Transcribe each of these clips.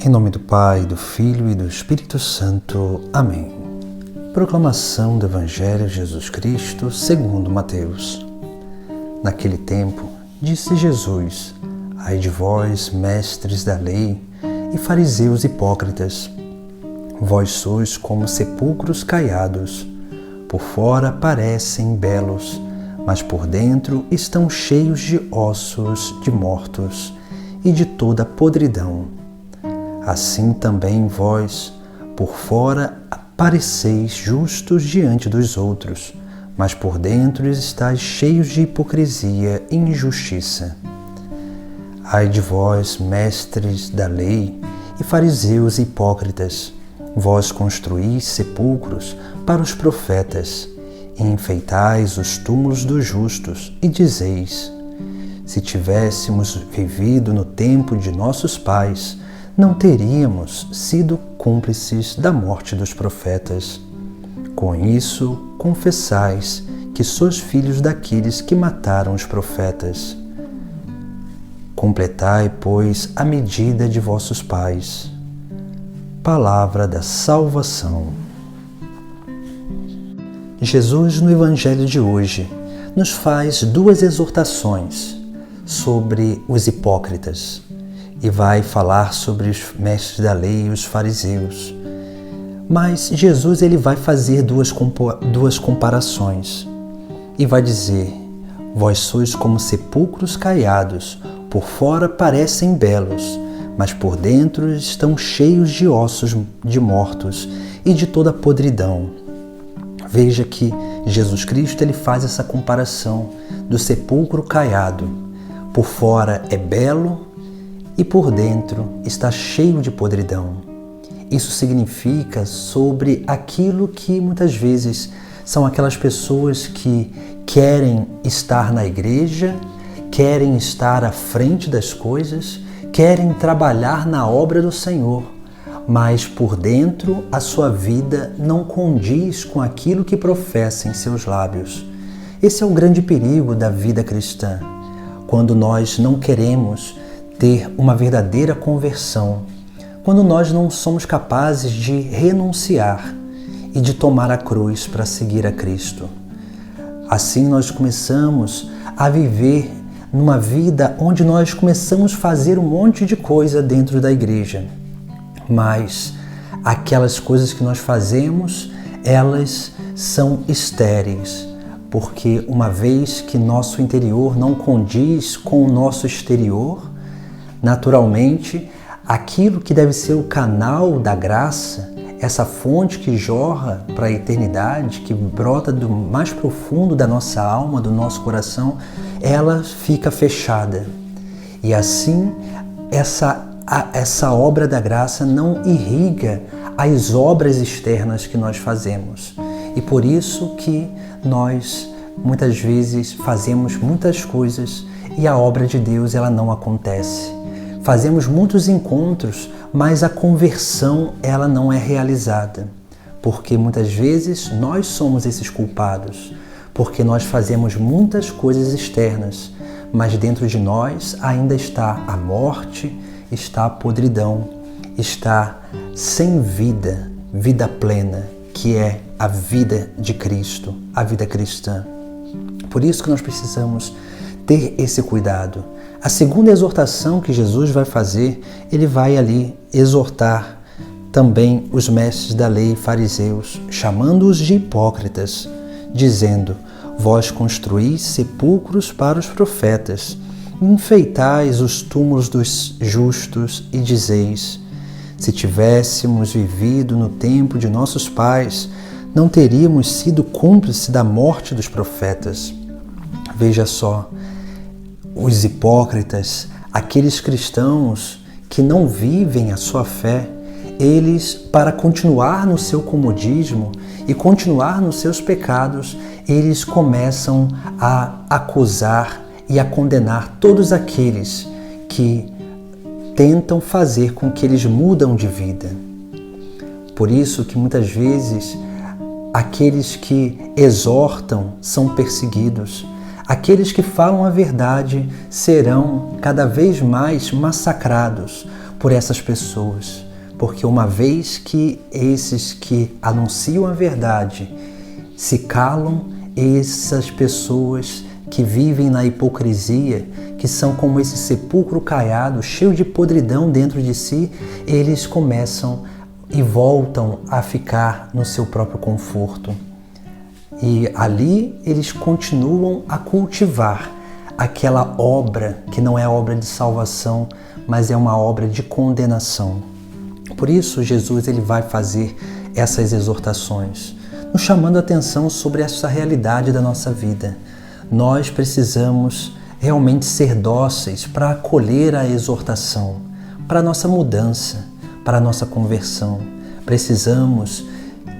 Em nome do Pai, do Filho e do Espírito Santo. Amém. Proclamação do Evangelho de Jesus Cristo segundo Mateus. Naquele tempo, disse Jesus: Ai de vós, mestres da lei, e fariseus hipócritas! Vós sois como sepulcros caiados. Por fora parecem belos, mas por dentro estão cheios de ossos de mortos e de toda podridão. Assim também vós, por fora, pareceis justos diante dos outros, mas por dentro estáis cheios de hipocrisia e injustiça. Ai de vós, mestres da lei e fariseus hipócritas! Vós construís sepulcros para os profetas e enfeitais os túmulos dos justos e dizeis: se tivéssemos vivido no tempo de nossos pais, não teríamos sido cúmplices da morte dos profetas. Com isso, confessais que sois filhos daqueles que mataram os profetas. Completai, pois, a medida de vossos pais. Palavra da salvação. Jesus, no Evangelho de hoje, nos faz duas exortações sobre os hipócritas e vai falar sobre os mestres da lei e os fariseus. Mas Jesus ele vai fazer duas comparações e vai dizer: vós sois como sepulcros caiados, por fora parecem belos, mas por dentro estão cheios de ossos de mortos e de toda podridão. Veja que Jesus Cristo ele faz essa comparação do sepulcro caiado. Por fora é belo e por dentro está cheio de podridão. Isso significa sobre aquilo que muitas vezes são aquelas pessoas que querem estar na igreja, querem estar à frente das coisas, querem trabalhar na obra do Senhor, mas por dentro a sua vida não condiz com aquilo que professa em seus lábios. Esse é o grande perigo da vida cristã, quando nós não queremos ter uma verdadeira conversão, quando nós não somos capazes de renunciar e de tomar a cruz para seguir a Cristo. Assim nós começamos a viver numa vida onde nós começamos a fazer um monte de coisa dentro da igreja, mas aquelas coisas que nós fazemos, elas são estéreis, porque uma vez que nosso interior não condiz com o nosso exterior, naturalmente, aquilo que deve ser o canal da graça, essa fonte que jorra para a eternidade, que brota do mais profundo da nossa alma, do nosso coração, ela fica fechada. E assim, essa obra da graça não irriga as obras externas que nós fazemos. E por isso que nós, muitas vezes, fazemos muitas coisas e a obra de Deus ela não acontece. Fazemos muitos encontros, mas a conversão ela não é realizada, porque muitas vezes nós somos esses culpados, porque nós fazemos muitas coisas externas, mas dentro de nós ainda está a morte, está a podridão, está sem vida, vida plena, que é a vida de Cristo, a vida cristã. Por isso que nós precisamos ter esse cuidado. A segunda exortação que Jesus vai fazer, ele vai ali exortar também os mestres da lei e fariseus, chamando-os de hipócritas, dizendo: vós construís sepulcros para os profetas, enfeitais os túmulos dos justos e dizeis: se tivéssemos vivido no tempo de nossos pais, não teríamos sido cúmplices da morte dos profetas. Veja só, os hipócritas, aqueles cristãos que não vivem a sua fé, eles, para continuar no seu comodismo e continuar nos seus pecados, eles começam a acusar e a condenar todos aqueles que tentam fazer com que eles mudam de vida. Por isso que muitas vezes aqueles que exortam são perseguidos. Aqueles que falam a verdade serão cada vez mais massacrados, por essas pessoas, porque uma vez que esses que anunciam a verdade se calam, essas pessoas que vivem na hipocrisia, que são como esse sepulcro caiado, cheio de podridão dentro de si, eles começam e voltam a ficar no seu próprio conforto. E ali eles continuam a cultivar aquela obra que não é obra de salvação, mas é uma obra de condenação. Por isso Jesus ele vai fazer essas exortações, nos chamando a atenção sobre essa realidade da nossa vida. Nós precisamos realmente ser dóceis para acolher a exortação, para a nossa mudança, para a nossa conversão. Precisamos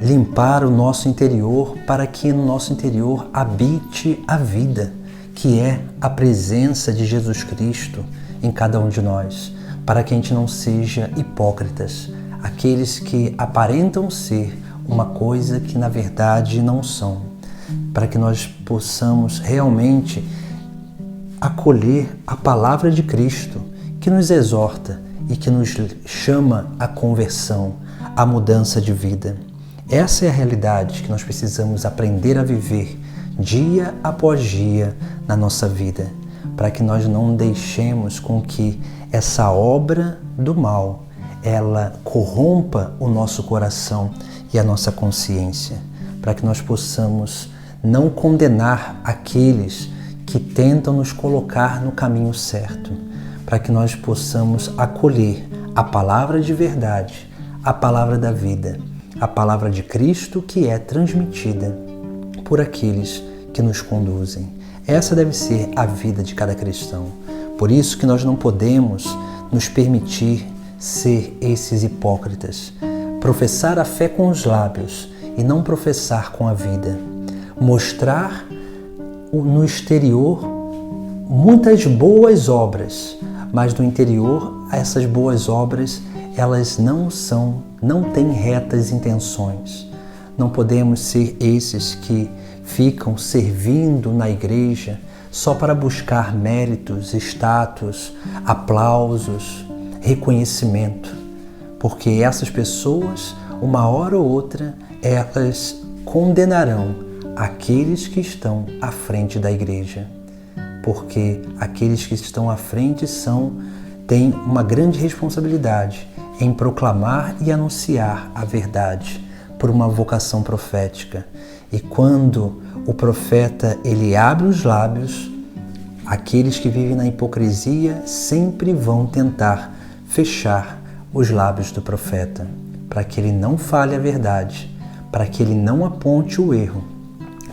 limpar o nosso interior para que no nosso interior habite a vida, que é a presença de Jesus Cristo em cada um de nós, para que a gente não seja hipócritas, aqueles que aparentam ser uma coisa que na verdade não são, para que nós possamos realmente acolher a palavra de Cristo, que nos exorta e que nos chama à conversão, à mudança de vida. Essa é a realidade que nós precisamos aprender a viver dia após dia na nossa vida, para que nós não deixemos com que essa obra do mal ela corrompa o nosso coração e a nossa consciência, para que nós possamos não condenar aqueles que tentam nos colocar no caminho certo, para que nós possamos acolher a palavra de verdade, a palavra da vida, a palavra de Cristo que é transmitida por aqueles que nos conduzem. Essa deve ser a vida de cada cristão. Por isso que nós não podemos nos permitir ser esses hipócritas, professar a fé com os lábios e não professar com a vida, mostrar no exterior muitas boas obras, mas no interior essas boas obras elas não têm retas intenções. Não podemos ser esses que ficam servindo na igreja só para buscar méritos, status, aplausos, reconhecimento, porque essas pessoas, uma hora ou outra, elas condenarão aqueles que estão à frente da igreja, porque aqueles que estão à frente têm uma grande responsabilidade em proclamar e anunciar a verdade por uma vocação profética. E quando o profeta ele abre os lábios, aqueles que vivem na hipocrisia sempre vão tentar fechar os lábios do profeta, para que ele não fale a verdade, para que ele não aponte o erro,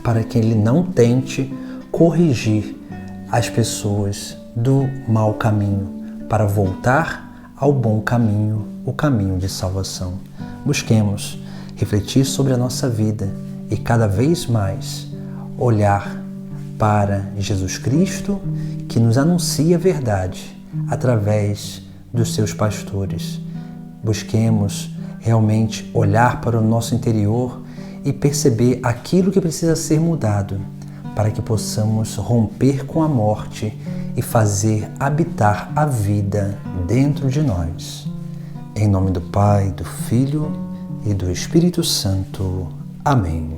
para que ele não tente corrigir as pessoas do mau caminho, para voltar ao bom caminho, o caminho de salvação. Busquemos refletir sobre a nossa vida e cada vez mais olhar para Jesus Cristo, que nos anuncia a verdade através dos seus pastores. Busquemos realmente olhar para o nosso interior e perceber aquilo que precisa ser mudado, para que possamos romper com a morte e fazer habitar a vida dentro de nós. Em nome do Pai, do Filho e do Espírito Santo. Amém.